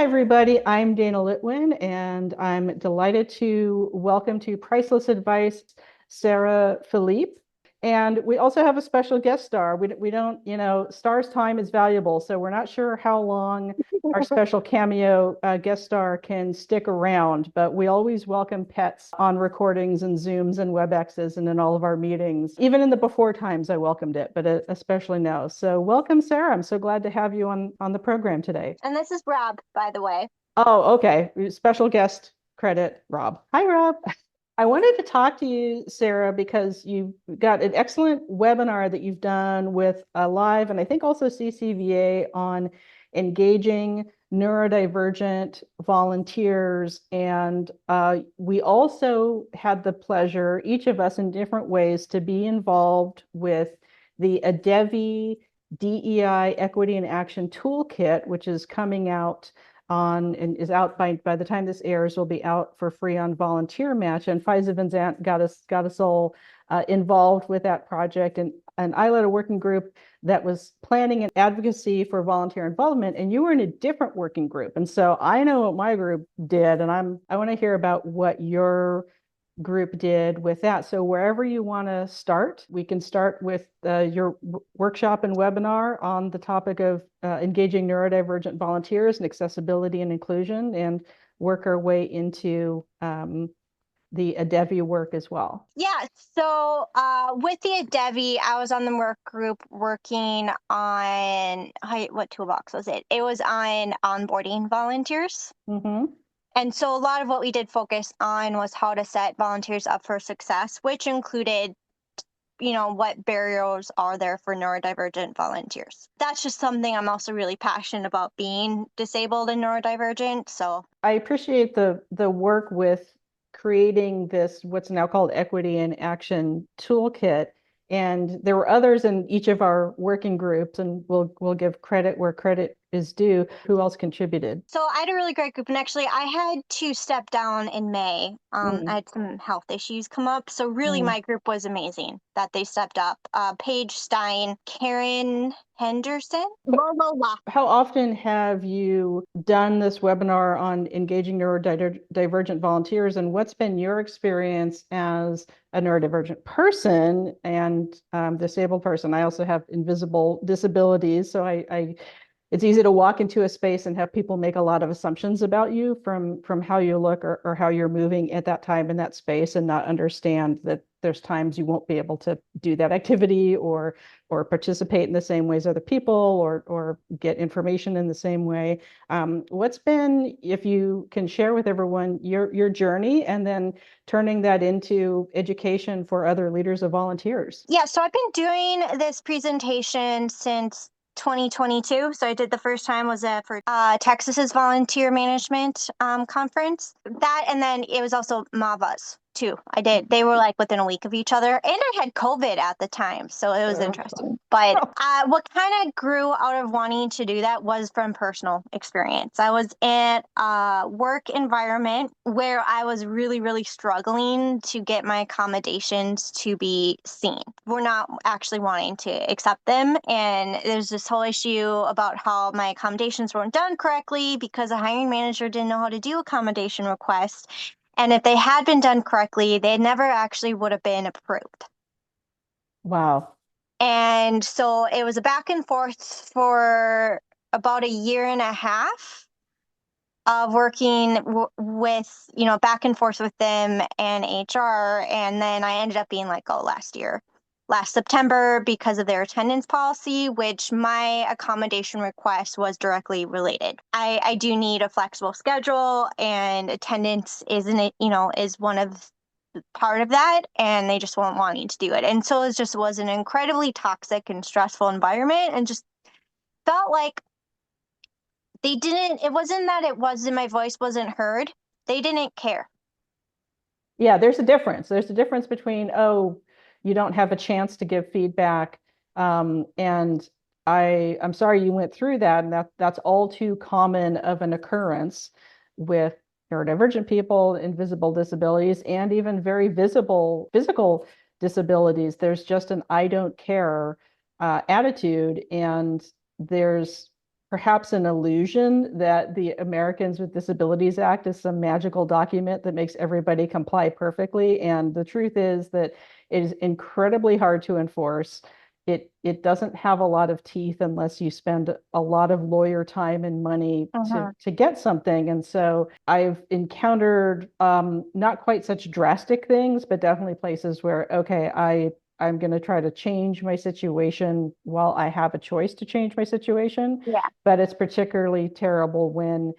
Hi, everybody. I'm Dana Litwin, and I'm delighted to welcome to Priceless Advice, Sarah Philippe. And we also have a special guest star. We don't, Star's time is valuable, so we're not sure how long our special cameo guest star can stick around, but we always welcome pets on recordings and Zooms and WebExes and in all of our meetings. Even in the before times, I welcomed it, but especially now. So welcome, Sarah. I'm so glad to have you on the program today. And this is Rob, by the way. Oh, okay. Special guest credit, Rob. Hi, Rob. I wanted to talk to you, Sarah, because you've got an excellent webinar that you've done with Live and I think also CCVA on engaging neurodivergent volunteers. And we also had the pleasure, each of us in different ways, to be involved with the ADEVI DEI Equity and Action Toolkit, which is coming out on and is out by the time this airs, will be out for free on VolunteerMatch. And Faiza Van Zant got us all involved with that project. And I led a working group that was planning and advocacy for volunteer involvement. And you were in a different working group. And so I know what my group did, and I want to hear about what your group did with that. So wherever you want to start, we can start with your workshop and webinar on the topic of engaging neurodivergent volunteers and accessibility and inclusion, and work our way into the ADEVI work as well. Yeah, so with the ADEVI, I was on the work group working on, what toolbox was it? It was on onboarding volunteers. Mm-hmm. And so a lot of what we did focus on was how to set volunteers up for success, which included, what barriers are there for neurodivergent volunteers. That's just something I'm also really passionate about, being disabled and neurodivergent. So I appreciate the work with creating this, what's now called Equity and Action Toolkit. And there were others in each of our working groups, and we'll give credit where credit is due. Who else contributed? So I had a really great group, and actually I had to step down in May. I had some health issues come up, so really my group was amazing that they stepped up. Paige Stein, Karen Henderson, LoLo. How often have you done this webinar on engaging neurodivergent volunteers, and what's been your experience as a neurodivergent person and disabled person? I also have invisible disabilities, so it's easy to walk into a space and have people make a lot of assumptions about you from how you look or how you're moving at that time in that space, and not understand that there's times you won't be able to do that activity or participate in the same way as other people or get information in the same way. What's been, if you can share with everyone, your journey, and then turning that into education for other leaders of volunteers? Yeah, so I've been doing this presentation since 2022. So I did the first time was for Texas's volunteer management conference. That, and then it was also MAVA's too. I did. They were like within a week of each other, and I had COVID at the time, so it was interesting. But what kind of grew out of wanting to do that was from personal experience. I was in a work environment where I was really, really struggling to get my accommodations to be seen. We're not actually wanting to accept them, and there's this whole issue about how my accommodations weren't done correctly because the hiring manager didn't know how to do accommodation requests. And if they had been done correctly, they never actually would have been approved. Wow. And so it was a back and forth for about a year and a half of working with, back and forth with them and HR. And then I ended up being let go last September, because of their attendance policy, which my accommodation request was directly related. I do need a flexible schedule, and attendance is one of part of that, and they just weren't wanting to do it. And so it just was an incredibly toxic and stressful environment, and just felt like it wasn't that my voice wasn't heard. They didn't care. Yeah, there's a difference. There's a difference between, you don't have a chance to give feedback. And I'm sorry you went through that. And that's all too common of an occurrence with neurodivergent people, invisible disabilities, and even very visible physical disabilities. There's just an I don't care attitude. And there's perhaps an illusion that the Americans with Disabilities Act is some magical document that makes everybody comply perfectly. And the truth is that it is incredibly hard to enforce. It doesn't have a lot of teeth unless you spend a lot of lawyer time and money to get something. And so I've encountered not quite such drastic things, but definitely places where, okay, I'm going to try to change my situation while I have a choice to change my situation. Yeah. But it's particularly terrible when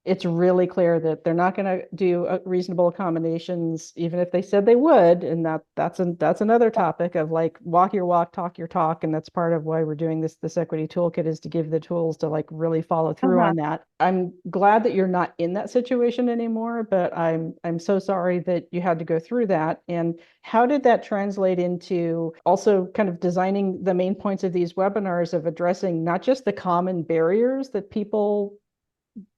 it's really clear that they're not going to do reasonable accommodations, even if they said they would. And that's another topic of like walk your walk, talk your talk. And that's part of why we're doing this equity toolkit, is to give the tools to like really follow through on that. I'm glad that you're not in that situation anymore, but I'm so sorry that you had to go through that. And how did that translate into also kind of designing the main points of these webinars of addressing not just the common barriers that people,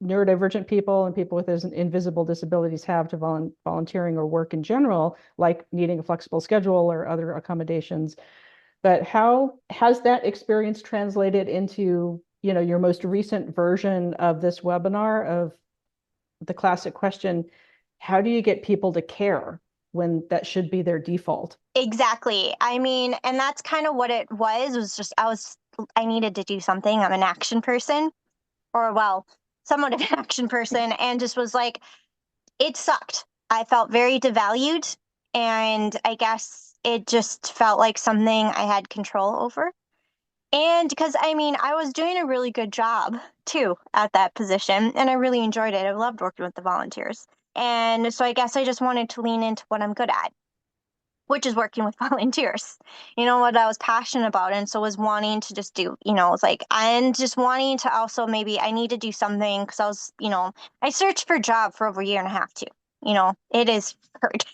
neurodivergent people and people with invisible disabilities have to volunteering or work in general, like needing a flexible schedule or other accommodations, but how has that experience translated into, your most recent version of this webinar of the classic question, how do you get people to care when that should be their default? Exactly. I mean, and that's kind of what it was just, I needed to do something. I'm an action person, or well, somewhat of an action person, and just was like, it sucked. I felt very devalued, and I guess it just felt like something I had control over. And because I mean, I was doing a really good job too at that position, and I really enjoyed it. I loved working with the volunteers. And so I guess I just wanted to lean into what I'm good at, which is working with volunteers, what I was passionate about. And so was wanting to just do, it's like, and just wanting to also, maybe I need to do something because I was, I searched for a job for over a year and a half too. It is hard.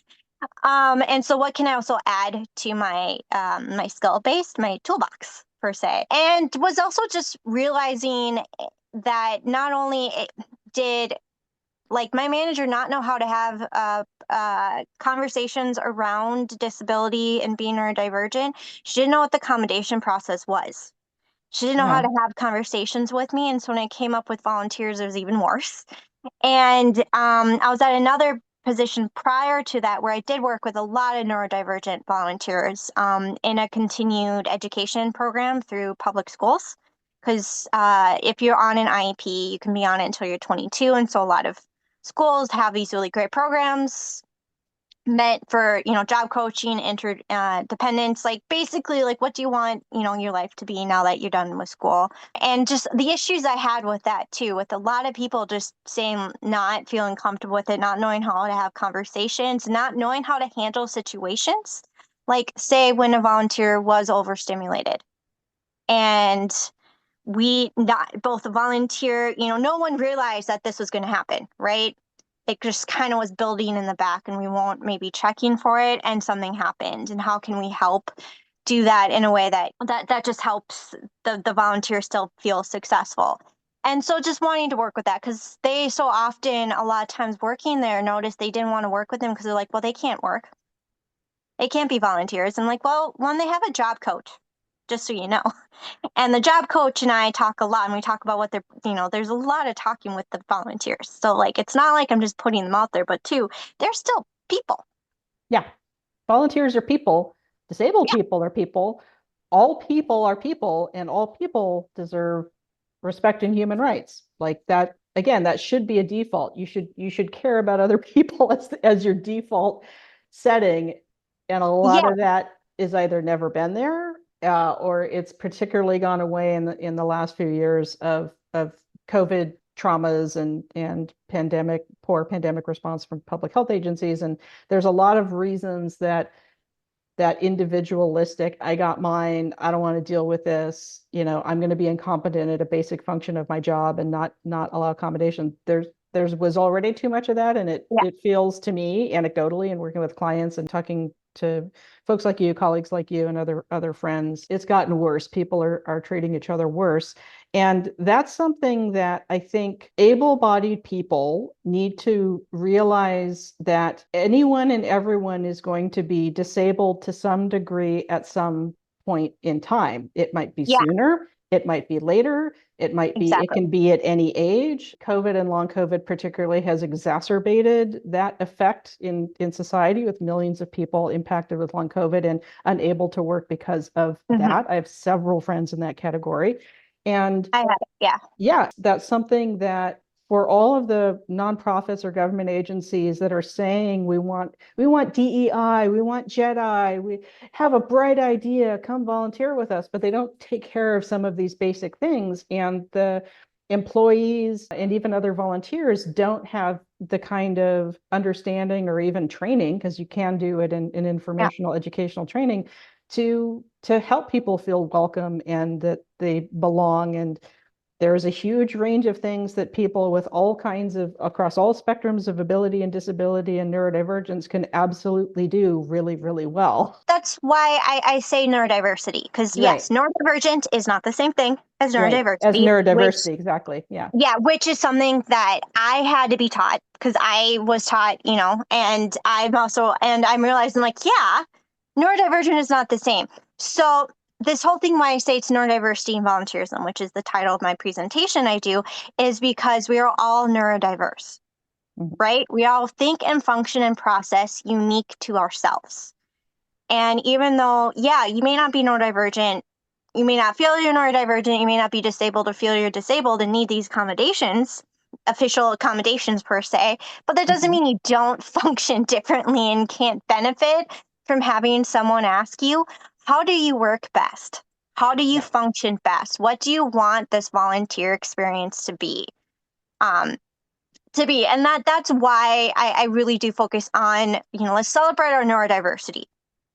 And so what can I also add to my my skill base, my toolbox per se, and was also just realizing that not only did like my manager not know how to have conversations around disability and being neurodivergent. She didn't know what the accommodation process was. She didn't know how Yeah. to have conversations with me. And so when I came up with volunteers, it was even worse. And I was at another position prior to that where I did work with a lot of neurodivergent volunteers in a continued education program through public schools. Because if you're on an IEP, you can be on it until you're 22. And so a lot of schools have these really great programs meant for job coaching, interdependence, like basically like what do you want your life to be now that you're done with school. And just the issues I had with that too, with a lot of people just saying not feeling comfortable with it, not knowing how to have conversations, not knowing how to handle situations, like say when a volunteer was overstimulated and we not both a volunteer, no one realized that this was going to happen, right? It just kind of was building in the back and we weren't maybe checking for it and something happened. And how can we help do that in a way that just helps the volunteer still feel successful? And so just wanting to work with that, because they so often, a lot of times working there, noticed they didn't want to work with them because they're like, well, they can't work. They can't be volunteers. And like, well, when they have a job coach, just so you know. And the job coach and I talk a lot, and we talk about what they're, there's a lot of talking with the volunteers. So like, it's not like I'm just putting them out there, but two, they're still people. Yeah. Volunteers are people. Disabled Yeah. people are people. All people are people, and all people deserve respect and human rights. Like that, again, that should be a default. You should care about other people as your default setting. And a lot Yeah. of that is either never been there, or it's particularly gone away in the last few years of COVID traumas and poor pandemic response from public health agencies. And there's a lot of reasons that individualistic, I got mine, I don't want to deal with this, I'm going to be incompetent at a basic function of my job and not allow accommodation. There was already too much of that, and Yeah. it feels to me anecdotally and working with clients and talking to folks like you, colleagues like you, and other friends, it's gotten worse. People are treating each other worse. And that's something that I think able-bodied people need to realize, that anyone and everyone is going to be disabled to some degree at some point in time. It might be Yeah. sooner, It might be later. It might be, it Exactly. can be at any age. COVID and long COVID particularly has exacerbated that effect in society, with millions of people impacted with long COVID and unable to work because of that. I have several friends in that category. And I have it. Yeah. yeah, that's something that for all of the nonprofits or government agencies that are saying we want DEI, we want JEDI, we have a bright idea, come volunteer with us, but they don't take care of some of these basic things. And the employees and even other volunteers don't have the kind of understanding or even training, because you can do it in informational educational training, to help people feel welcome and that they belong. And there's a huge range of things that people with all kinds of, across all spectrums of ability and disability and neurodivergence, can absolutely do really, really well. That's why I say neurodiversity, because Right, yes, neurodivergent is not the same thing as right. As neurodiversity, which, neurodiversity, exactly. Yeah. yeah, which is something that I had to be taught, because I was taught, and I'm realizing, like, yeah, neurodivergent is not the same. So this whole thing, why I say it's neurodiversity and volunteerism, which is the title of my presentation I do, is because we are all neurodiverse, Mhm. right? We all think and function and process unique to ourselves. And even though, yeah, you may not be neurodivergent, you may not feel you're neurodivergent, you may not be disabled or feel you're disabled and need these accommodations, official accommodations per se, but that doesn't mean you don't function differently and can't benefit from having someone ask you, how do you work best? How do you Yeah. function best? What do you want this volunteer experience to be? Um, and that's why I really do focus on, let's celebrate our neurodiversity.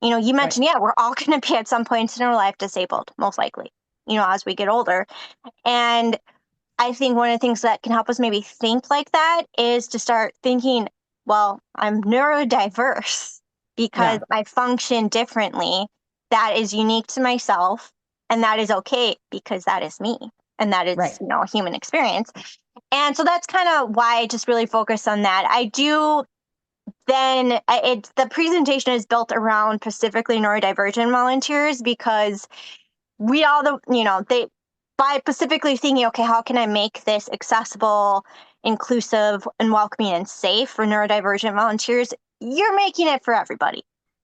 You Right. mentioned, yeah, we're all going to be at some points in our life disabled, most likely, as we get older. And I think one of the things that can help us maybe think like that is to start thinking, well, I'm neurodiverse because Yeah. I function differently. That is unique to myself. And that is okay, because that is me. And that is, Right. a human experience. And so that's kind of why I just really focus on that. I do then the presentation is built around specifically neurodivergent volunteers, because we all they, by specifically thinking, okay, how can I make this accessible, inclusive, and welcoming and safe for neurodivergent volunteers? You're making it for everybody.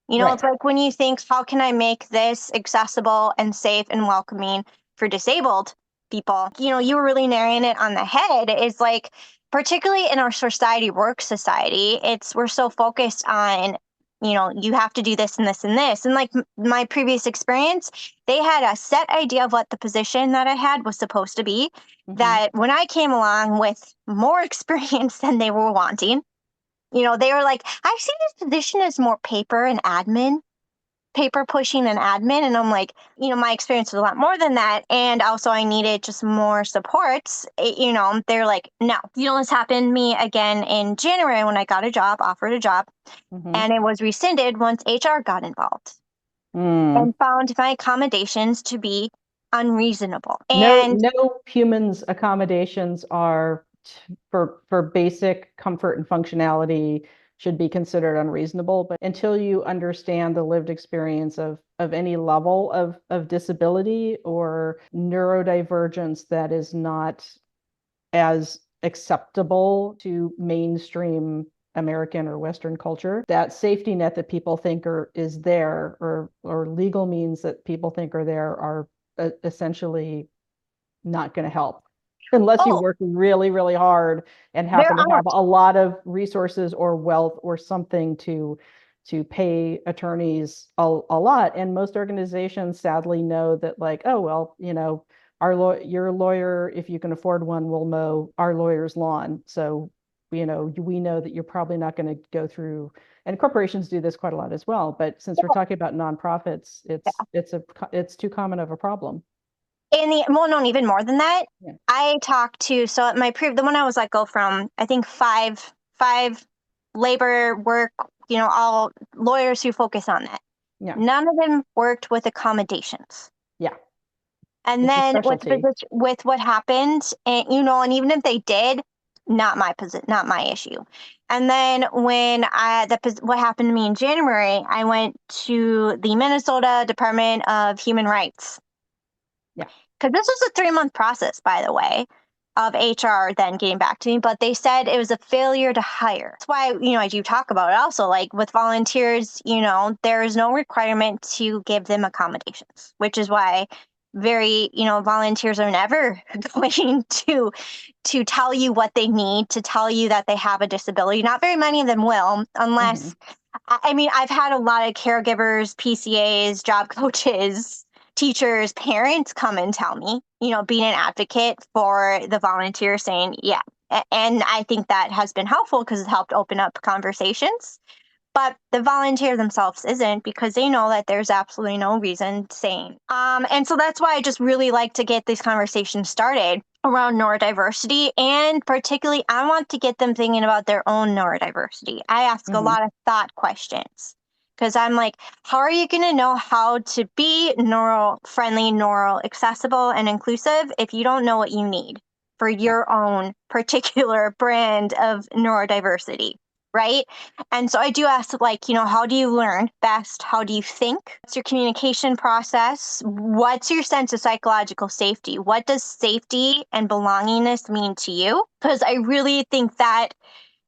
Right. It's like when you think, how can I make this accessible and safe and welcoming for disabled people? You were really nailing it on the head. It's like, particularly in our work society, we're so focused on, you have to do this and this and this. And like my previous experience, they had a set idea of what the position that I had was supposed to be. That when I came along with more experience than they were wanting, they were like, I see this position as more paper pushing and admin. And I'm like, my experience was a lot more than that. And also I needed just more supports. They're like, no, this happened to me again in January when I got offered a job, Mm-hmm. and it was rescinded once HR got involved Mm. and found my accommodations to be unreasonable. No, And no humans accommodations are for basic comfort and functionality should be considered unreasonable. But until you understand the lived experience of any level of disability or neurodivergence that is not as acceptable to mainstream American or Western culture, that safety net that people think is there, or legal means that people think are there, are essentially not going to help unless you oh, work really, really hard and there happen to have aren't. a lot of resources or wealth or something to pay attorneys a lot. And most organizations sadly know that, like, oh, well, your lawyer, if you can afford one, will mow our lawyer's lawn. So, we know that you're probably not going to go through, and corporations do this quite a lot as well. But since we're talking about nonprofits, it's too common of a problem. No, even more than that. Yeah. I talked to, so at the one I was let go from, I think five labor work, all lawyers who focus on that. Yeah. None of them worked with accommodations. Yeah. And It's a then specialty. with what happened, and even if they did, not my issue. And then when what happened to me in January, I went to the Minnesota Department of Human Rights. Yeah. because this was a 3-month process, by the way, of HR then getting back to me, but they said it was a failure to hire. That's why, I do talk about it also, like with volunteers, there is no requirement to give them accommodations, which is why volunteers are never going to tell you what they need, to tell you that they have a disability. Not very many of them will, unless, I've had a lot of caregivers, PCAs, job coaches, teachers, parents come and tell me, being an advocate for the volunteer, saying, yeah. And I think that has been helpful because it helped open up conversations. But the volunteer themselves isn't, because they know that there's absolutely no reason saying. And so that's why I just really like to get these conversations started around neurodiversity. And particularly, I want to get them thinking about their own neurodiversity. I ask a lot of thought questions, because I'm like, how are you going to know how to be neuro-friendly, neuro-accessible, and inclusive if you don't know what you need for your own particular brand of neurodiversity? Right? And so I do ask, how do you learn best? How do you think? What's your communication process? What's your sense of psychological safety? What does safety and belongingness mean to you? Because I really think that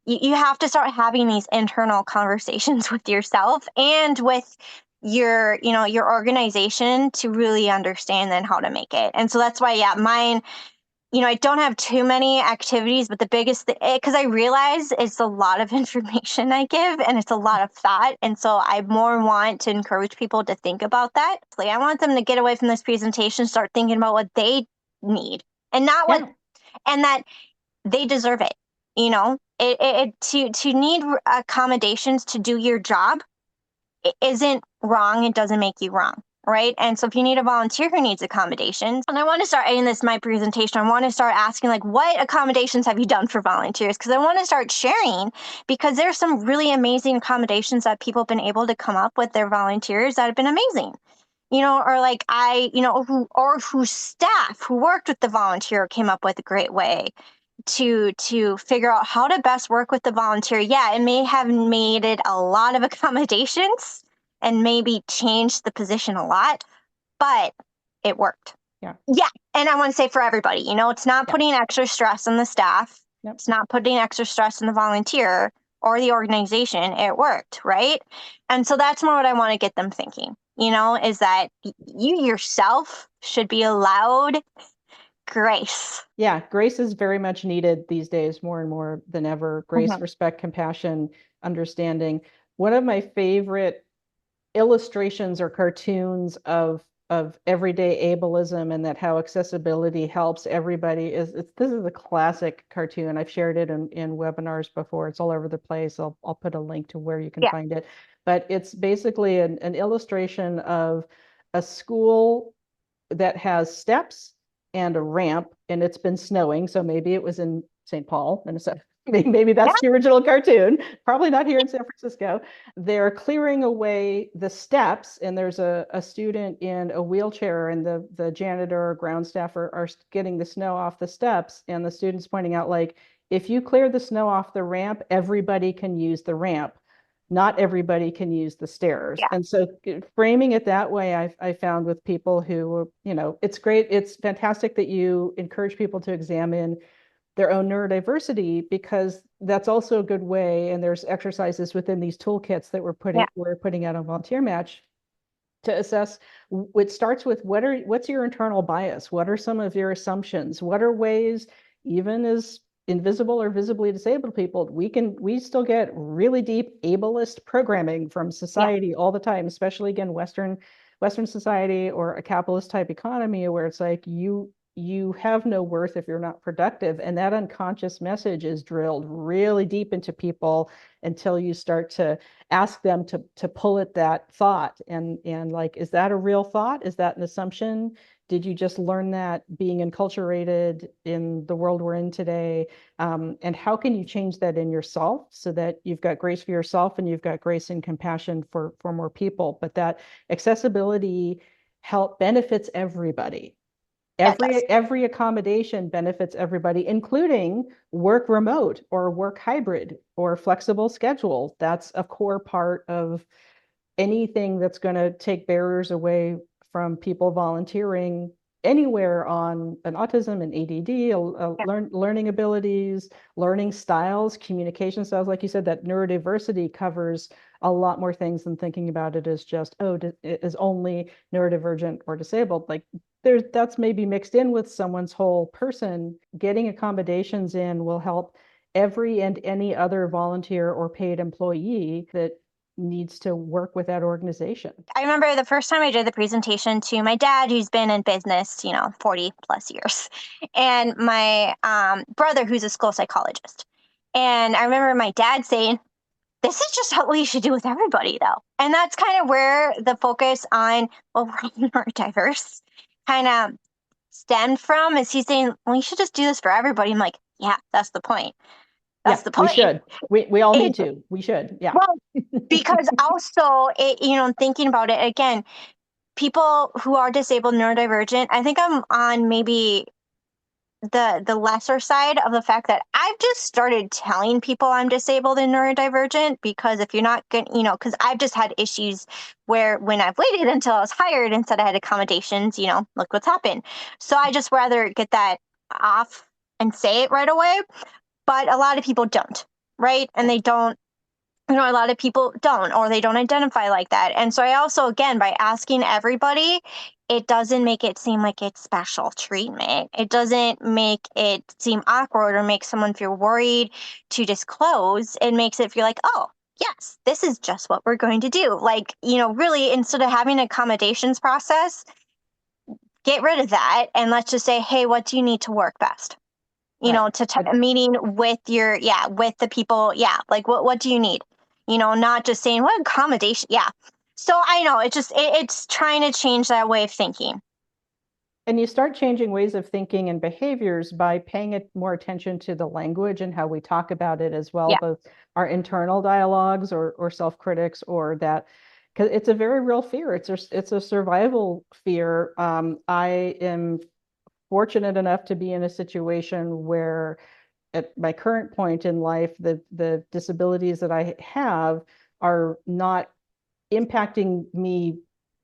you have to start having these internal conversations with yourself and with your organization to really understand then how to make it. And so that's why, mine, I don't have too many activities, but the biggest thing, because I realize it's a lot of information I give and it's a lot of thought. And so I more want to encourage people to think about that. Like, I want them to get away from this presentation, start thinking about what they need and not and that they deserve it. To need accommodations to do your job, it isn't wrong. It doesn't make you wrong. Right. And so if you need a volunteer who needs accommodations, and I want to start adding this in my presentation, I want to start asking, what accommodations have you done for volunteers? Because I want to start sharing, because there's some really amazing accommodations that people have been able to come up with their volunteers that have been amazing. Or whose staff who worked with the volunteer came up with a great way to figure out how to best work with the volunteer. Yeah, it may have made it a lot of accommodations and maybe changed the position a lot, but it worked. Yeah. And I want to say for everybody, it's not putting extra stress on the staff. It's not putting extra stress on the volunteer or the organization. It worked, right? And so that's more what I want to get them thinking, is that you yourself should be allowed grace. Yeah, grace is very much needed these days, more and more than ever. Grace, respect, compassion, understanding. One of my favorite illustrations or cartoons of everyday ableism, and that how accessibility helps everybody this is a classic cartoon. I've shared it in webinars before. It's all over the place. I'll put a link to where you can find it. But it's basically an illustration of a school that has steps and a ramp, and it's been snowing. So maybe it was in St. Paul, Minnesota. Maybe that's the original cartoon. Probably not here in San Francisco. They're clearing away the steps, and there's a student in a wheelchair, and the janitor or ground staff are getting the snow off the steps, and the student's pointing out, if you clear the snow off the ramp, everybody can use the ramp. Not everybody can use the stairs. And so framing it that way, I found with people who, it's great. It's fantastic that you encourage people to examine their own neurodiversity, because that's also a good way. And there's exercises within these toolkits that we're putting out on VolunteerMatch to assess. It starts with what's your internal bias? What are some of your assumptions? What are ways, even as invisible or visibly disabled people, we still get really deep ableist programming from society all the time, especially again Western society or a capitalist type economy, where it's like you have no worth if you're not productive. And that unconscious message is drilled really deep into people until you start to ask them to pull at that thought and is that a real thought? Is that an assumption? Did you just learn that being enculturated in the world we're in today? And how can you change that in yourself so that you've got grace for yourself and you've got grace and compassion for more people? But that accessibility help benefits everybody. Every accommodation benefits everybody, including work remote or work hybrid or flexible schedule. That's a core part of anything that's going to take barriers away from people volunteering anywhere on an autism and ADD, learning abilities, learning styles, communication styles. Like you said, that neurodiversity covers a lot more things than thinking about it as just, oh, it is only neurodivergent or disabled. Like that's maybe mixed in with someone's whole person. Getting accommodations in will help every and any other volunteer or paid employee that needs to work with that organization. I remember the first time I did the presentation to my dad, who's been in business, 40 plus years, and my brother, who's a school psychologist. And I remember my dad saying, this is just what we should do with everybody, though. And that's kind of where the focus on, well, we're all neurodiverse kind of stemmed from, is he's saying, well, you should just do this for everybody. I'm like, yeah, that's the point. That's the point. We should. We all need to. We should. Yeah. Well, because also, thinking about it again, people who are disabled, neurodivergent, I think I'm on maybe the lesser side of the fact that I've just started telling people I'm disabled and neurodivergent, because if you're not going, because I've just had issues where when I've waited until I was hired and said I had accommodations, look what's happened. So I just rather get that off and say it right away. But a lot of people don't, right? And they don't, a lot of people don't, or they don't identify like that. And so I also, again, by asking everybody, it doesn't make it seem like it's special treatment. It doesn't make it seem awkward or make someone feel worried to disclose. It makes it feel like, oh, yes, this is just what we're going to do. Like, really, instead of having an accommodations process, get rid of that. And let's just say, hey, what do you need to work best? A meeting with with the people. Yeah. Like, what do you need? Not just saying what accommodation. Yeah. So I know it's trying to change that way of thinking. And you start changing ways of thinking and behaviors by paying more attention to the language and how we talk about it as well, both our internal dialogues or self-critics, or that, because it's a very real fear. It's a survival fear. I am fortunate enough to be in a situation where at my current point in life, the disabilities that I have are not impacting me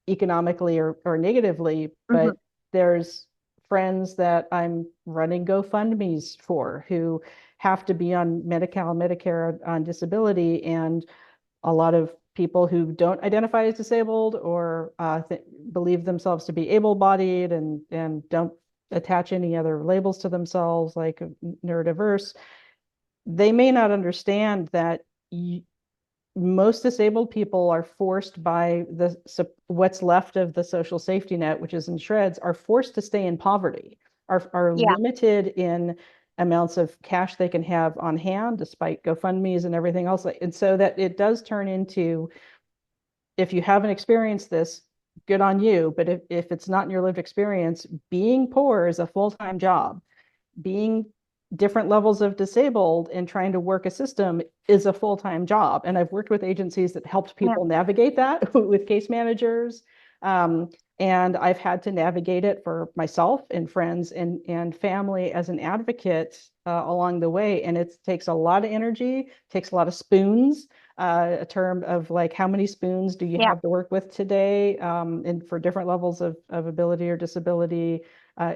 economically or negatively, but there's friends that I'm running GoFundMe's for who have to be on Medi-Cal, Medicare on disability, and a lot of people who don't identify as disabled or believe themselves to be able-bodied and don't attach any other labels to themselves, like neurodiverse, they may not understand that most disabled people are forced by what's left of the social safety net, which is in shreds, are forced to stay in poverty, are limited in amounts of cash they can have on hand, despite GoFundMe's and everything else. And so that it does turn into, if you haven't experienced this, good on you. But if it's not in your lived experience, being poor is a full-time job. Being different levels of disabled and trying to work a system is a full-time job. And I've worked with agencies that helped people navigate that with case managers. And I've had to navigate it for myself and friends and family as an advocate along the way. And it takes a lot of energy, takes a lot of spoons, a term of like, how many spoons do you have to work with today? And for different levels of ability or disability,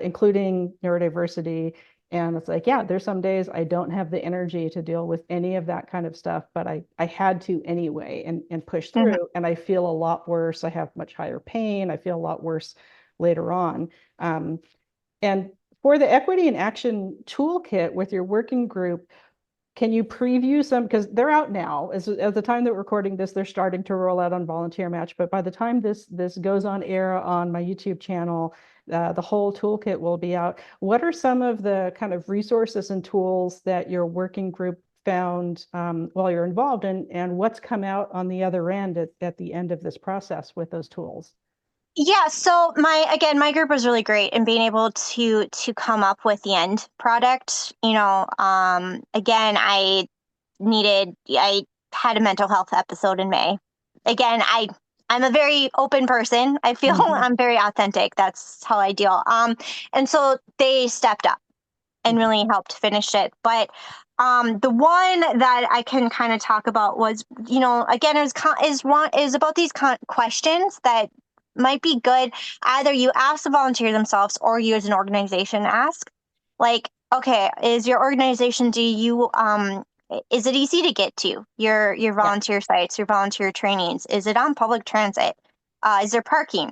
including neurodiversity. And it's like, there's some days I don't have the energy to deal with any of that kind of stuff, but I had to anyway and push through. And I feel a lot worse. I have much higher pain. I feel a lot worse later on. And for the Equity and Action Toolkit with your working group, can you preview some, because they're out now. As the time that we're recording this, they're starting to roll out on VolunteerMatch. But by the time this goes on air on my YouTube channel, the whole toolkit will be out. What are some of the kind of resources and tools that your working group found while you're involved, and what's come out on the other end at the end of this process with those tools? Yeah, so my group was really great in being able to come up with the end product. Again, I had a mental health episode in May. Again, I'm a very open person. I feel I'm very authentic. That's how I deal. And so they stepped up and really helped finish it. But the one that I can kind of talk about was, again, is about these questions that might be good. Either you ask the volunteer themselves or you as an organization ask, like, okay, is your organization, is it easy to get to your volunteer sites, your volunteer trainings? Is it on public transit? Is there parking?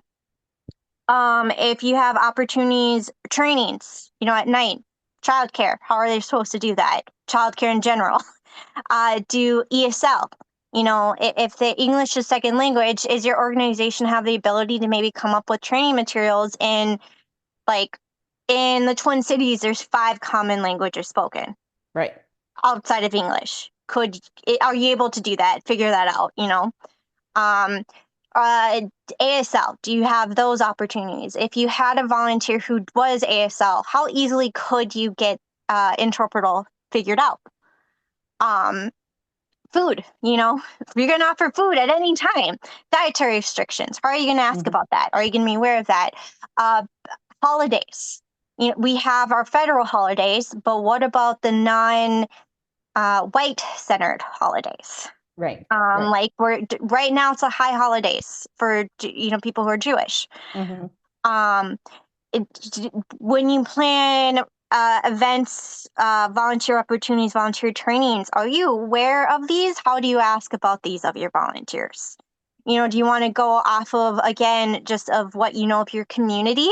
If you have opportunities, trainings, at night, childcare, how are they supposed to do that? Childcare in general. Do ESL. If the English is second language, is your organization have the ability to maybe come up with training materials in the Twin Cities, there's 5 common languages spoken. Right. Outside of English. Are you able to do that? Figure that out, Um, ASL, do you have those opportunities? If you had a volunteer who was ASL, how easily could you get interpretal figured out? Food, you're going to offer food at any time. Dietary restrictions, how are you going to ask about that? Are you going to be aware of that? Holidays. We have our federal holidays, but what about the non-white centered holidays? Right. Like right now, it's a high holidays for people who are Jewish. When you plan events, volunteer opportunities, volunteer trainings, are you aware of these? How do you ask about these of your volunteers? Do you want to go off of, again, just of what you know of your community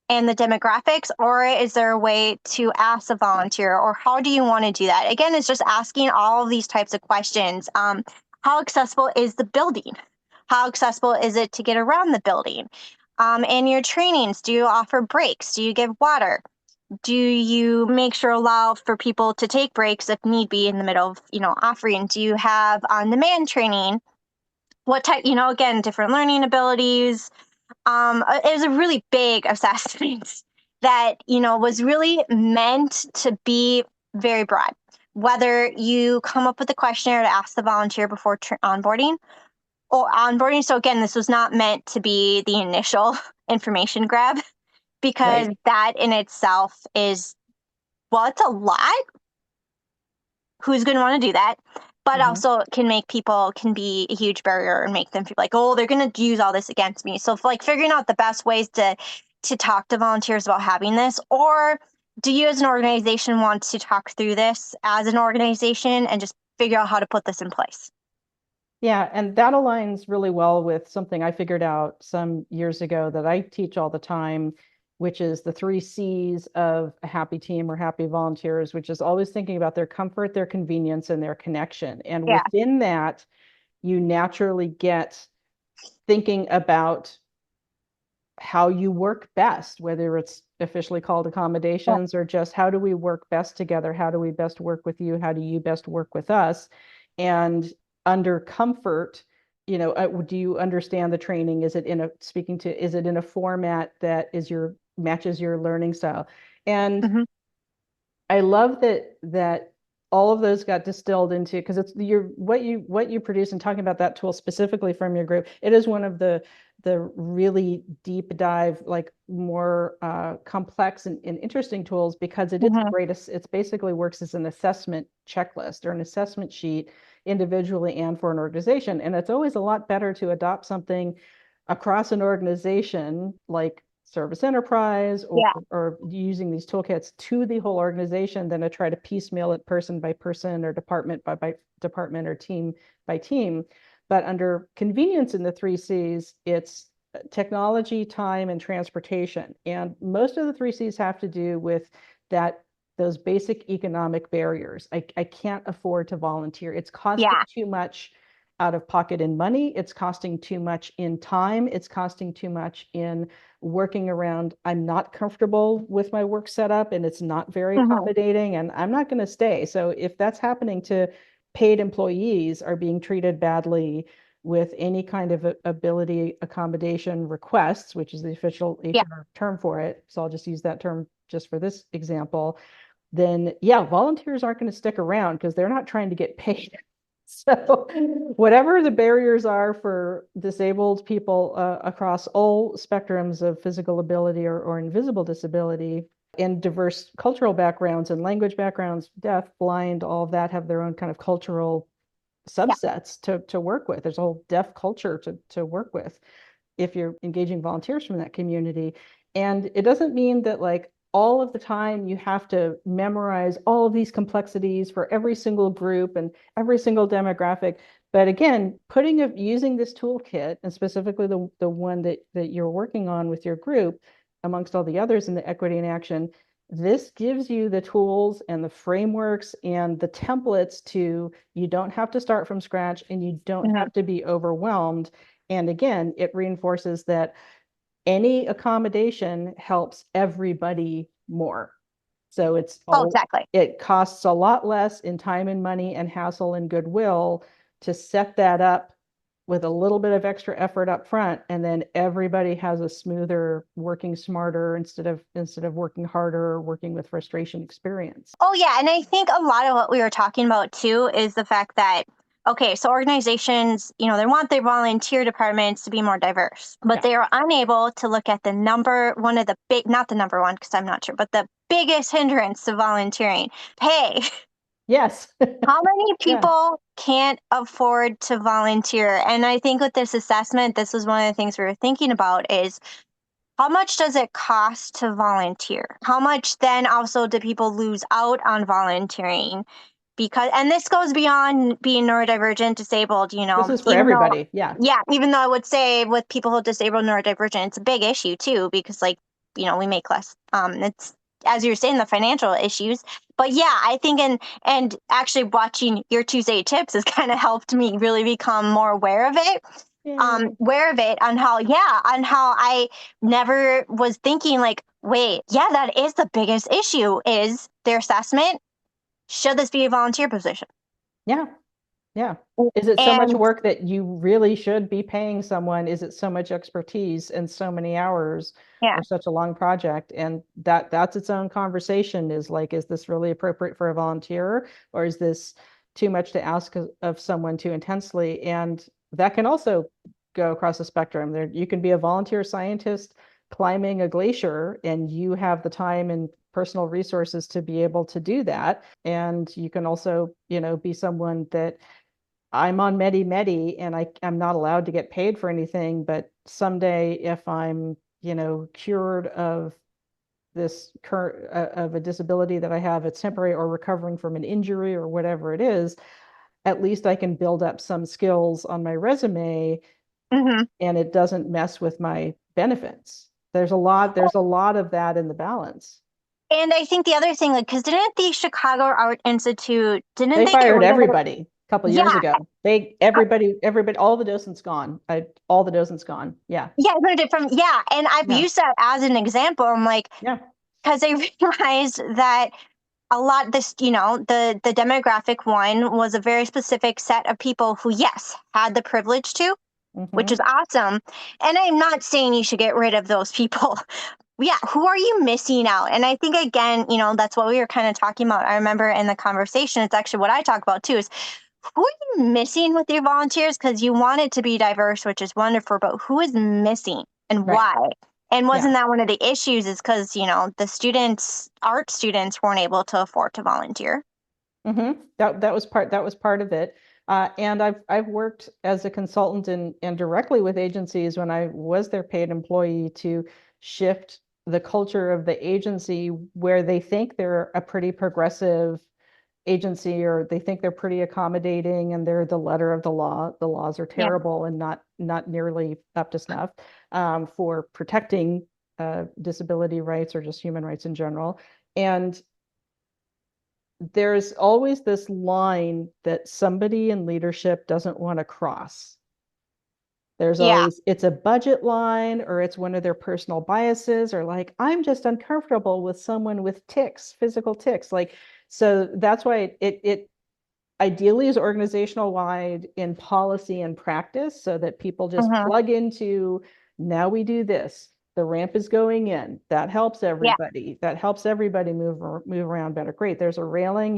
and the demographics, or is there a way to ask a volunteer, or how do you want to do that? Again, it's just asking all of these types of questions. How accessible is the building? How accessible is it to get around the building? In your trainings, do you offer breaks? Do you give water? Do you make sure allow for people to take breaks if need be in the middle of, offering? Do you have on-demand training? What type, again, different learning abilities. It was a really big assessment that, was really meant to be very broad. Whether you come up with a questionnaire to ask the volunteer before onboarding or onboarding. So again, this was not meant to be the initial information grab, because that in itself is, well, it's a lot. Who's going to want to do that? But also can be a huge barrier and make them feel like, oh, they're going to use all this against me. So figuring out the best ways to talk to volunteers about having this, or do you as an organization want to talk through this as an organization and just figure out how to put this in place? Yeah, and that aligns really well with something I figured out some years ago that I teach all the time, which is the 3 C's of a happy team or happy volunteers, which is always thinking about their comfort, their convenience, and their connection. And within that, you naturally get thinking about how you work best, whether it's officially called accommodations or just how do we work best together? How do we best work with you? How do you best work with us? And under comfort, do you understand the training? Is it in a format that matches your learning style? And I love that all of those got distilled into, because it's what you produce, and talking about that tool specifically from your group. It is one of the really deep dive, like more complex and interesting tools, because it is greatest. It's basically works as an assessment checklist or an assessment sheet individually and for an organization. And it's always a lot better to adopt something across an organization like service enterprise or using these toolkits to the whole organization than to try to piecemeal it person by person or department by department or team by team. But under convenience in the 3 C's, it's technology, time, and transportation. And most of the 3 C's have to do with those basic economic barriers. I can't afford to volunteer. It's costing too much out of pocket in money. It's costing too much in time. It's costing too much in working around. I'm not comfortable with my work setup and it's not very accommodating, and I'm not going to stay. So if that's happening to paid employees are being treated badly with any kind of ability accommodation requests, which is the official HR term for it. So I'll just use that term just for this example. Then volunteers aren't going to stick around because they're not trying to get paid. So whatever the barriers are for disabled people across all spectrums of physical ability or invisible disability, and diverse cultural backgrounds and language backgrounds, deaf, blind, all of that have their own kind of cultural subsets to work with. There's a whole deaf culture to work with. if you're engaging volunteers from that community. And it doesn't mean that like all of the time you have to memorize all of these complexities for every single group and every single demographic. But again, using this toolkit, and specifically the one that you're working on with your group, amongst all the others in the Equity in Action, this gives you the tools and the frameworks and the templates you don't have to start from scratch, and you don't have to be overwhelmed. And again, it reinforces that any accommodation helps everybody more. So exactly. It costs a lot less in time and money and hassle and goodwill to set that up with a little bit of extra effort up front, and then everybody has a smoother, working smarter instead of working harder, working with frustration experience. Oh yeah, and I think a lot of what we were talking about too is the fact that, okay, so organizations, they want their volunteer departments to be more diverse, but they are unable to look at not the number one, because I'm not sure, but the biggest hindrance to volunteering, pay. Yes. How many people can't afford to volunteer? And I think with this assessment, this was one of the things we were thinking about is, how much does it cost to volunteer? How much then also do people lose out on volunteering? And this goes beyond being neurodivergent, disabled, This is for everybody. Yeah, even though I would say with people who are disabled, neurodivergent, it's a big issue too, because we make less. It's, as you were saying, the financial issues. But yeah, I think and actually watching your Tuesday tips has kind of helped me really become more aware of it. On how I never was thinking like, wait, yeah, that is the biggest issue, is their assessment. Should this be a volunteer position? Yeah. Is it so much work that you really should be paying someone? Is it so much expertise and so many hours for such a long project? And that's its own conversation, is like, is this really appropriate for a volunteer, or is this too much to ask of someone too intensely? And that can also go across the spectrum. You can be a volunteer scientist climbing a glacier, and you have the time and personal resources to be able to do that. And you can also, be someone that, I'm on Medi and I'm not allowed to get paid for anything, but someday if I'm, cured of this of a disability that I have, it's temporary, or recovering from an injury or whatever it is, at least I can build up some skills on my resume, and it doesn't mess with my benefits. There's a lot of that in the balance. And I think the other thing, because didn't the Chicago Art Institute, they fired everybody a couple of years ago. Everybody, all the docents gone. All the docents gone. Yeah. Yeah, and I've used that as an example. I'm like, because I realized that a lot the demographic one was a very specific set of people who, yes, had the privilege to, which is awesome. And I'm not saying you should get rid of those people. Yeah, who are you missing out? And I think, again, that's what we were kind of talking about. I remember in the conversation, it's actually what I talk about too, is who are you missing with your volunteers? Because you want it to be diverse, which is wonderful, but who is missing and why? And wasn't that one of the issues, is because, the art students weren't able to afford to volunteer. That was part of it. And I've worked as a consultant and directly with agencies when I was their paid employee to shift the culture of the agency, where they think they're a pretty progressive agency, or they think they're pretty accommodating, and they're the letter of the law. The laws are terrible and not nearly up to snuff for protecting disability rights or just human rights in general. And there's always this line that somebody in leadership doesn't want to cross. There's always, it's a budget line, or it's one of their personal biases, or like, I'm just uncomfortable with someone with tics, physical tics. Like, so that's why it ideally is organizational wide in policy and practice, so that people just plug into, now we do this. The ramp is going in. That helps everybody. That helps everybody move around better. Great. There's a railing.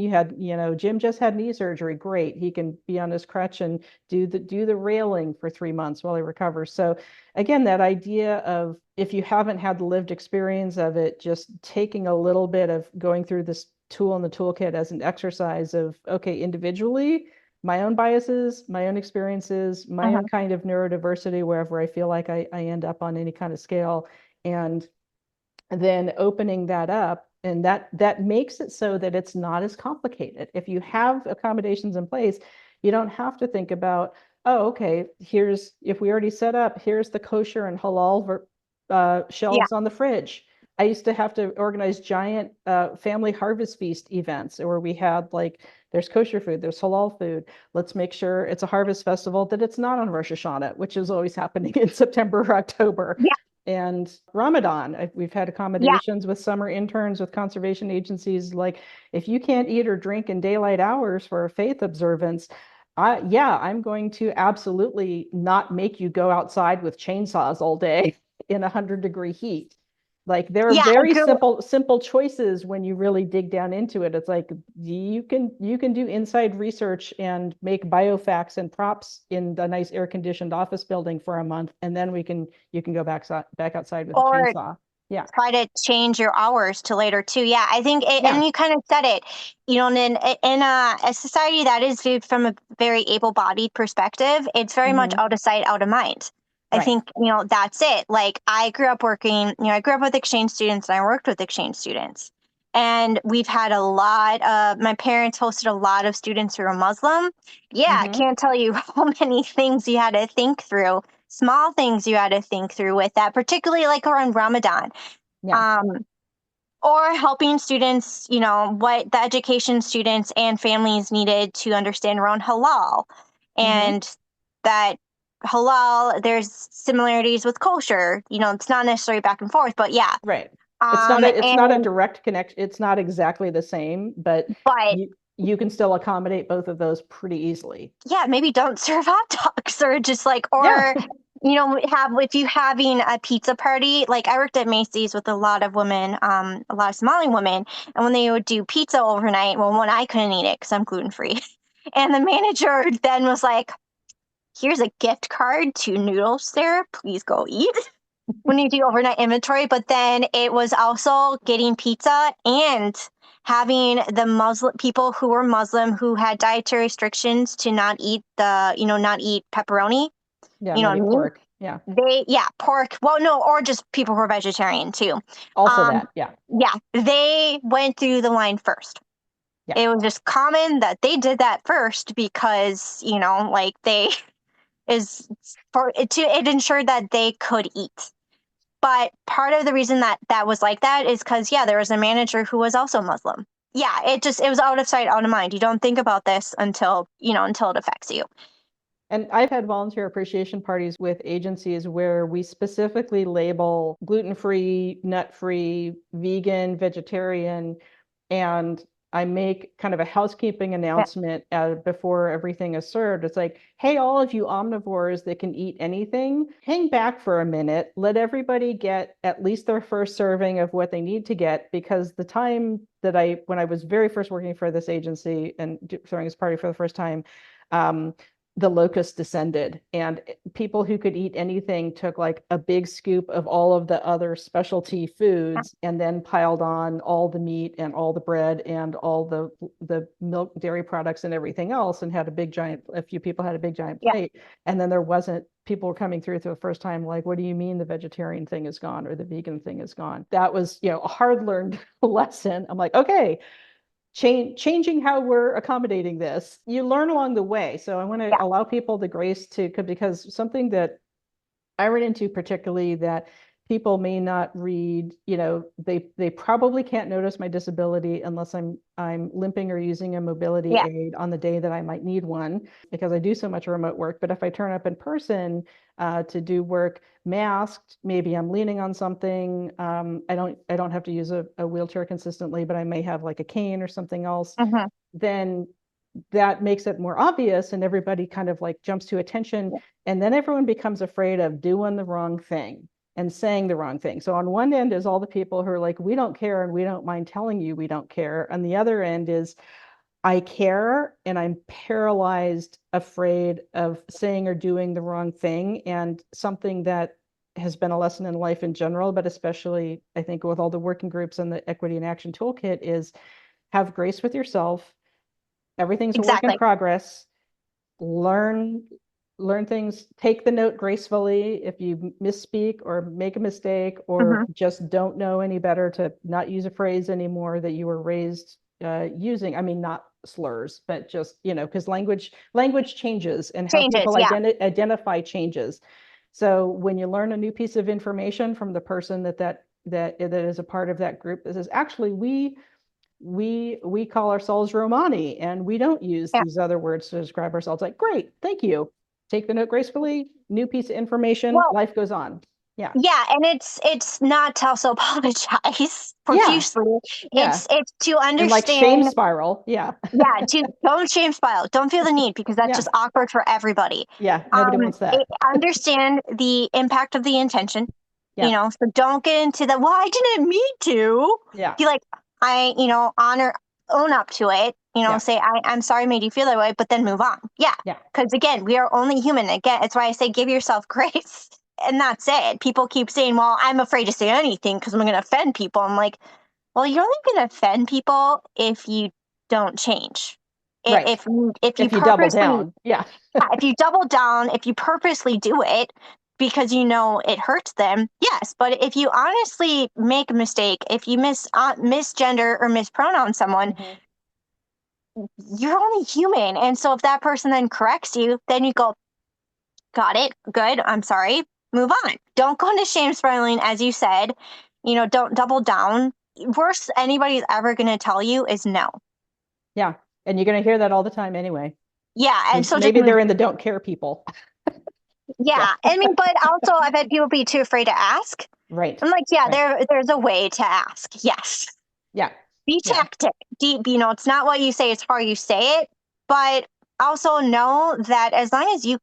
Jim just had knee surgery. Great. He can be on his crutch and do the railing for 3 months while he recovers. So again, that idea of, if you haven't had the lived experience of it, just taking a little bit of going through this tool in the toolkit as an exercise of, okay, individually, my own biases, my own experiences, my own Mhm. kind of neurodiversity, wherever I feel like I end up on any kind of scale. And then opening that up, and that makes it so that it's not as complicated. If you have accommodations in place, you don't have to think about, oh, okay, if we already set up, here's the kosher and halal Yeah. shelves on the fridge. I used to have to organize giant family harvest feast events where we had like, there's kosher food, there's halal food. Let's make sure it's a harvest festival, that it's not on Rosh Hashanah, which is always happening in September or October. Yeah. And Ramadan, we've had Yeah. accommodations with summer interns with conservation agencies. Like, if you can't eat or drink in daylight hours for a faith observance, I'm going to absolutely not make you go outside with chainsaws all day in 100-degree heat. Like, there are Yeah. very simple choices when you really dig down into it. It's like you can do inside research and make biofacts and props in the nice air-conditioned office building for a month, and then you can go back outside with a Or chainsaw. Yeah. try to change your hours to later too. Yeah, I think Yeah. and you kind of said it, and in a society that is viewed from a very able-bodied perspective, it's very much Hmm. out of sight, out of mind. I Right. think, that's it. Like, I grew up with exchange students, and I worked with exchange students. And we've had my parents hosted a lot of students who are Muslim. Yeah, I Hmm. can't tell you how many things you had to think through, small things you had to think through with that, particularly like around Ramadan. Yeah. um, or helping students, what the education students and families needed to understand around halal, Hmm. and that halal, there's similarities with kosher. It's not necessarily back and forth, but yeah. Right. It's not a And direct connection. It's not exactly the same, but but you can still accommodate both of those pretty easily. yeah, maybe don't serve hot dogs, or just like, Yeah. or have if you having a pizza party. Like, I worked at Macy's with a lot of women, a lot of Somali women, and when they would do pizza overnight, well, one, I couldn't eat it because I'm gluten free, and the manager then was like, "Here's a gift card to Noodles there. Please go eat." When you do overnight inventory, but then it was also getting pizza and having the Muslim people who were Muslim who had dietary restrictions to not eat pepperoni, Yeah, not eat meat. pork. Yeah. Yeah, pork. Well, no, or just people who are vegetarian too. Also Um, that. Yeah. yeah, they went through the line first. Yeah. It was just common that they did that first because, like, they is for it to it ensured that they could eat. But part of the reason that that was like that is because, yeah, there was a manager who was also Muslim. Yeah, it was out of sight, out of mind. You don't think about this until it affects you. And I've had volunteer appreciation parties with agencies where we specifically label gluten-free, nut-free, vegan, vegetarian, and I make kind of a housekeeping Yeah. announcement before everything is served. It's like, hey, all of you omnivores that can eat anything, hang back for a minute. Let everybody get at least their first serving of what they need to get, because the time when I was very first working for this agency and throwing this party for the first time, the locust descended, and people who could eat anything took like a big scoop of all of the other specialty foods and then piled on all the meat and all the bread and all the milk, dairy products and everything else, and had a few people had a big giant Yeah. plate. And then people were coming through for the first time like, what do you mean the vegetarian thing is gone or the vegan thing is gone? That was, a hard learned lesson. I'm like, okay, changing how we're accommodating this. You learn along the way. So I want to Yeah. allow people the grace because something that I ran into particularly that people may not read, they probably can't notice my disability unless I'm limping or using a mobility Yeah. aid on the day that I might need one, because I do so much remote work. But if I turn up in person to do work masked, maybe I'm leaning on something. I don't have to use a wheelchair consistently, but I may have like a cane or something else. Hmm. Then that makes it more obvious, and everybody kind of like jumps to attention, Yeah. and then everyone becomes afraid of doing the wrong thing and saying the wrong thing. So on one end is all the people who are like, we don't care and we don't mind telling you we don't care. On the other end is, I care and I'm paralyzed, afraid of saying or doing the wrong thing. And something that has been a lesson in life in general, but especially I think with all the working groups and the Equity and Action Toolkit, is have grace with yourself. Everything's a work in Exactly. progress. learn things, take the note gracefully if you misspeak or make a mistake, or just don't know any better, to not use a phrase anymore that you were raised using. I mean, not slurs, but just, because language changes, and how Changes, people yeah. identify changes. So when you learn a new piece of information from the person that is a part of that group, this is actually, we call ourselves Romani, and we don't use these other words to describe ourselves. Like, great, thank you. Take the note gracefully, new piece of information, Well, life goes on. Yeah. yeah, and it's not to also apologize Yeah. profusely. Yeah. It's to And like shame understand. spiral. Yeah. Yeah, don't shame spiral. Don't feel the need, because that's Yeah. just awkward for everybody. Yeah. Nobody wants that. Understand the impact of the intention. Yeah. So don't get into the, well, I didn't mean to. Yeah. Be like, own up to it. Yeah. Say, I'm sorry I made you feel that way, but then move on. Yeah. Yeah. Because again, we are only human. Again, it's why I say give yourself grace. And that's it. People keep saying, well, I'm afraid to say anything because I'm going to offend people. I'm like, well, you're only going to offend people if you don't change. Right. If you double purposely, down. Yeah. if you double down, if you purposely do it because it hurts them, yes. But if you honestly make a mistake, if you misgender or mispronoun someone, you're only human. And so if that person then corrects you, then you go, got it, good, I'm sorry, move on. Don't go into shame spiraling, as you said. Don't double down. Worst anybody's ever going to tell you is no. Yeah. And you're going to hear that all the time anyway. Yeah. And so maybe they're in the don't care people. Yeah. I mean, but also I've had people be too afraid to ask. Right. I'm like, yeah, right. there's a way to ask. Yes. Yeah. Be tactic. Deep, it's not what you say, it's how you say it. But also know that as long as you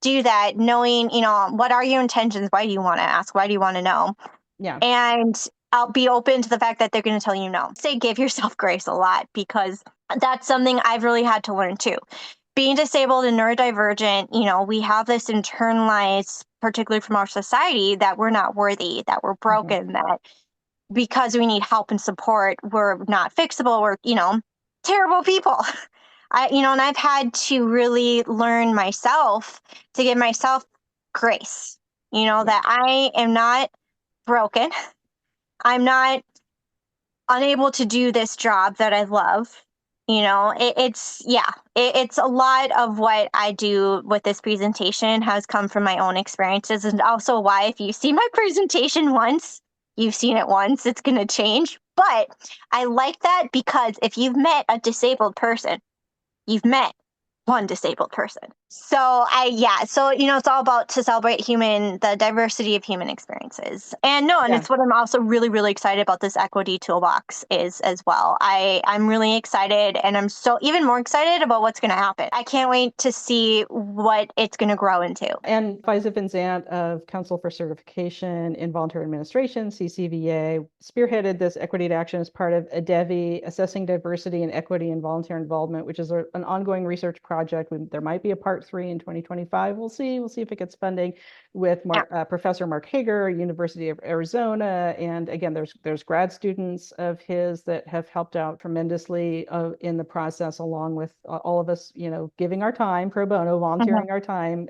do that, knowing, what are your intentions? Why do you want to ask? Why do you want to know? Yeah. And I'll be open to the fact that they're going to tell you no. Say give yourself grace a lot, because that's something I've really had to learn too. Being disabled and neurodivergent, we have this internalized, particularly from our society, that we're not worthy, that we're broken, that because we need help and support, we're not fixable, we're, terrible people. And I've had to really learn myself to give myself grace, that I am not broken. I'm not unable to do this job that I love. It's a lot of what I do with this presentation has come from my own experiences, and also why if you see my presentation once, you've seen it once, it's going to change. But I like that because if you've met a disabled person, you've met one disabled person. So it's all about to celebrate the diversity of human experiences. And it's what I'm also really, really excited about this equity toolbox is as well. I'm really excited, and I'm so even more excited about what's going to happen. I can't wait to see what it's going to grow into. And Faiza Vinzant of Council for Certification in Volunteer Administration, CCVA, spearheaded this equity to action as part of ADEVI, Assessing Diversity and Equity in Volunteer Involvement, which is an ongoing research project. There might be a part 3 in 2025. We'll see if it gets funding, with Professor Mark Hager, University of Arizona. And again, there's grad students of his that have helped out tremendously in the process, along with all of us, giving our time pro bono, volunteering our time,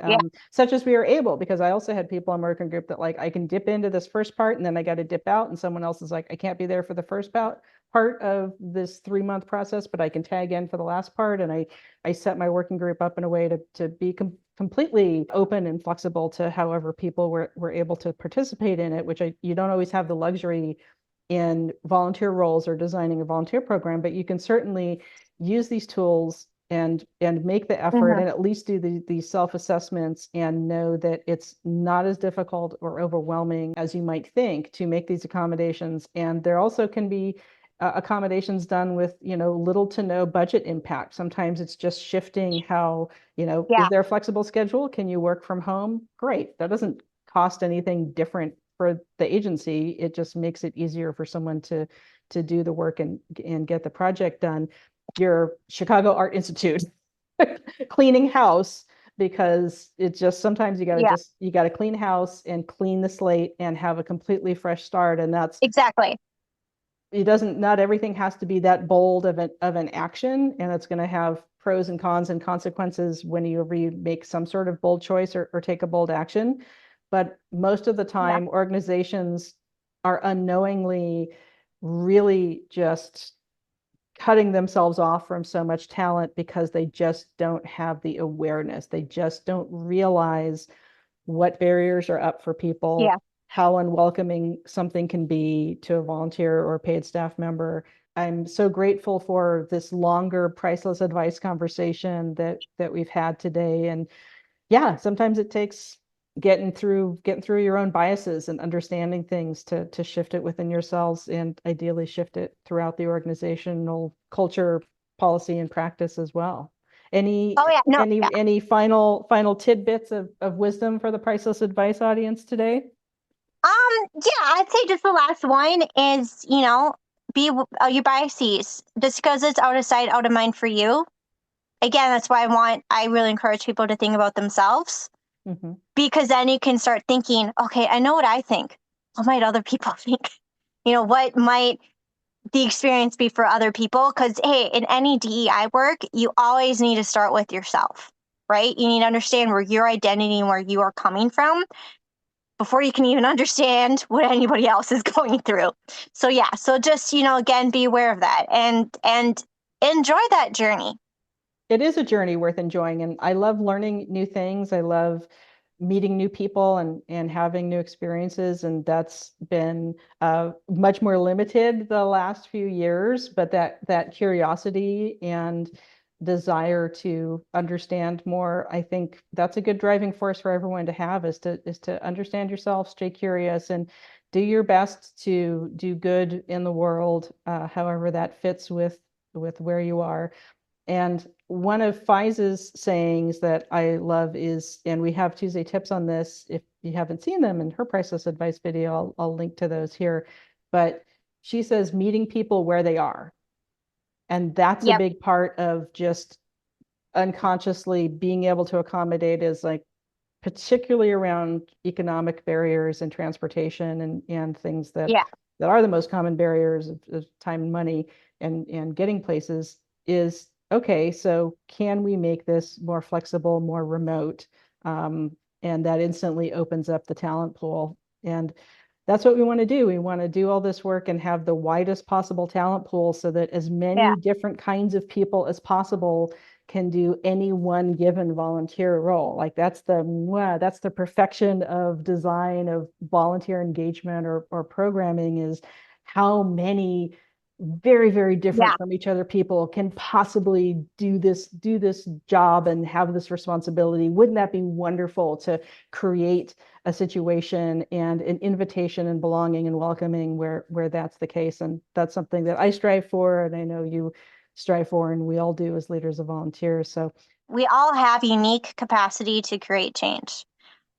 such as we are able, because I also had people in my working group that I can dip into this first part and then I got to dip out, and someone else is like, I can't be there for the first part of this 3-month process, but I can tag in for the last part. And I set my working group up in a way to be completely open and flexible to however people were able to participate in it, which you don't always have the luxury in volunteer roles or designing a volunteer program, but you can certainly use these tools and make the effort and at least do these self-assessments, and know that it's not as difficult or overwhelming as you might think to make these accommodations. And there also can be accommodations done with little to no budget impact. Sometimes it's just shifting how is there a flexible schedule? Can you work from home? Great. That doesn't cost anything different for the agency. It just makes it easier for someone to do the work and get the project done. Your Chicago Art Institute cleaning house, because it's just sometimes you got to clean house and clean the slate and have a completely fresh start. And that's exactly. Not everything has to be that bold of an action, and it's going to have pros and cons and consequences whenever you make some sort of bold choice or take a bold action. But most of the time, organizations are unknowingly really just cutting themselves off from so much talent because they just don't have the awareness. They just don't realize what barriers are up for people, how unwelcoming something can be to a volunteer or paid staff member. I'm so grateful for this longer priceless advice conversation that we've had today. And yeah, sometimes it takes getting through your own biases and understanding things to shift it within yourselves, and ideally shift it throughout the organizational culture, policy, and practice as well. Any final tidbits of wisdom for the priceless advice audience today? I'd say just the last one is, be your biases. Just because it's out of sight, out of mind for you. Again, that's why I really encourage people to think about themselves, because then you can start thinking, okay, I know what I think. What might other people think? What might the experience be for other people? Because, hey, in any DEI work, you always need to start with yourself, right? You need to understand where your identity and where you are coming from before you can even understand what anybody else is going through. So just, again, be aware of that and enjoy that journey. It is a journey worth enjoying. And I love learning new things. I love meeting new people and having new experiences. And that's been much more limited the last few years, but that curiosity and desire to understand more, I think that's a good driving force for everyone to have, is to understand yourself, stay curious, and do your best to do good in the world, however that fits with where you are. And one of Fize's sayings that I love is, and we have Tuesday tips on this, if you haven't seen them in her priceless advice video, I'll link to those here. But she says, meeting people where they are. And that's a big part of just unconsciously being able to accommodate, is like, particularly around economic barriers and transportation and things that are the most common barriers of time and money and getting places, is okay, so can we make this more flexible, more remote? And that instantly opens up the talent pool. And that's what we want to do. We want to do all this work and have the widest possible talent pool so that as many different kinds of people as possible can do any one given volunteer role. Like that's the perfection of design of volunteer engagement or programming, is how many very, very different from each other people can possibly do this job and have this responsibility. Wouldn't that be wonderful to create a situation and an invitation and belonging and welcoming where that's the case? And that's something that I strive for, and I know you strive for, and we all do as leaders of volunteers. So we all have unique capacity to create change.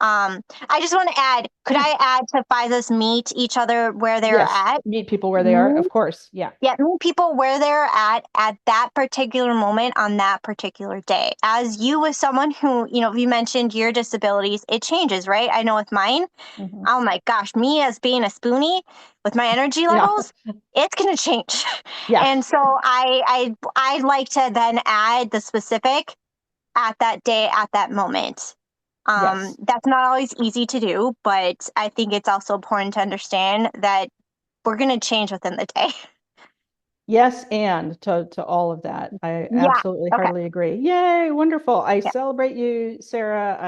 I just want to add, could I add to Fize's meet each other where they're at? Meet people where they are, of course. Yeah, meet people where they're at that particular moment on that particular day. As you, with someone who, you mentioned your disabilities, it changes, right? I know with mine, oh my gosh, me as being a spoonie with my energy levels, it's going to change. And so I like to then add the specific at that day, at that moment. That's not always easy to do, but I think it's also important to understand that we're going to change within the day. Yes, and to all of that, I absolutely heartily agree. Yay, wonderful. I celebrate you, Sarah.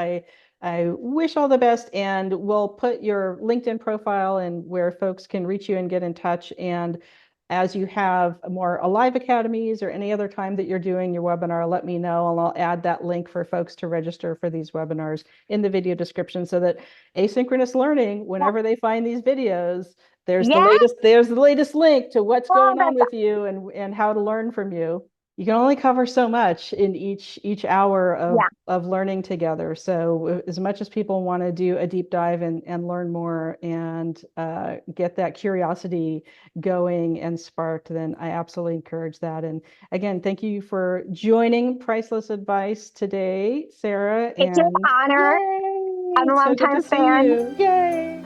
I wish all the best, and we'll put your LinkedIn profile and where folks can reach you and get in touch. And as you have more Alive Academies or any other time that you're doing your webinar, let me know, and I'll add that link for folks to register for these webinars in the video description, so that asynchronous learning, whenever they find these videos, there's the latest link to what's going on with you and how to learn from you. You can only cover so much in each hour of learning together. So as much as people want to do a deep dive and learn more and get that curiosity going and sparked, then I absolutely encourage that. And again, thank you for joining Priceless Advice today, Sarah. It's an honor. I'm a So good longtime to see fan. you. Yay!